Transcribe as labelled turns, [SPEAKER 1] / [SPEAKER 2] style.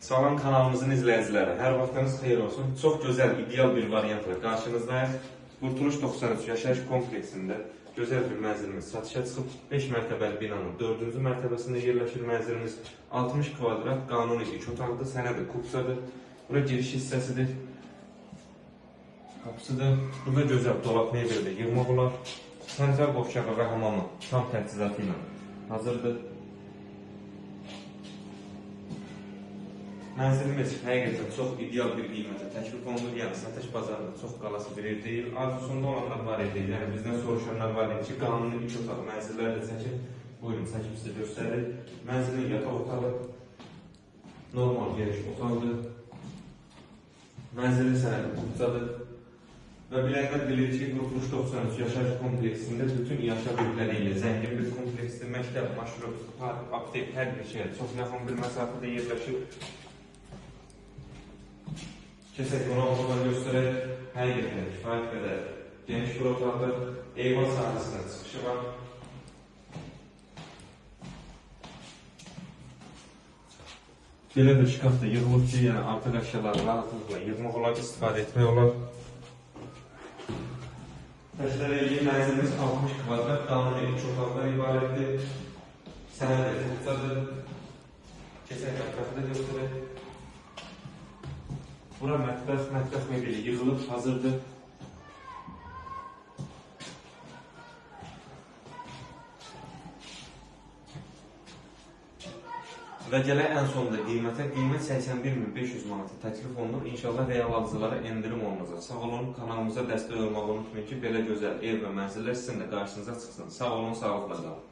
[SPEAKER 1] Salam kanalımızın izləyiciləri, hər vaxtınız xeyir olsun. Çox gözəl, ideal bir variantla qarşınızdayıq. Qurtuluş 93 yaşayış kompleksində gözəl bir mənzilimiz satışa çıxıb. 5 mərtəbəli binanın 4-cü mərtəbəsində yerləşir mənzilimiz. 60 kvadrat, qanuni 2 otaqdır, sənədi kupsadır. Bura giriş hissəsidir. Qapısıdır. Burada gözəl dolab mebeldə yığmaq olar. Sanitar boşqağı və hamamı tam təchizatı ilə hazırdır. Mənzilimiz həqiqətən çox ideal bir qiymətə təklif olunur, yəni satış bazarında çox qalası bir ev deyil. Arzusunda olanlar var idi, yəni bizdən soruşanlar var idi ki, qanuni 2 otaq mənzillər də çəkin. Buyurun, çəkim sizə göstərir. Mənzilin yataq otağı, normal geniş otaqdır. Mənzilin sənədi kupsadır. Və bilənlər bilir ki, Qurtuluş 93 yaşayış kompleksində bütün yaşam ürləri ilə zəngin bir kompleksdir. Məktəb, marşrut, park, aptek, hər bir şeyə çox yaxın bir məsafədə yerləşir. Keçək qonaqlıqları göstərək, həqiqətən kifayət qədər geniş bir otaqdır, eyvan sahəsindən çıxışı var. Belə bir şkaf da yığılıb ki, yəni artıq əşyaları rahatlıqla yığmaq olar, istifadə etmək olar. Təşkil mənzilimiz 60 kvadrat, qanuni 2 otaqdan ibarətdir. Sənədi kupsadır. Keçək ətrafı da göstərək. Bura mətbəx mebeli yığılıb, hazırdır. Və gələk ən sonunda qiymət 81.500 manatı təklif olunur. İnşallah real alıcılara endirim olunacaq. Sağ olun, kanalımıza dəstək olmağı unutmayın ki, belə gözəl ev və mənzillər sizin də qarşınıza çıxsın. Sağ olun, sağlıqla qalın.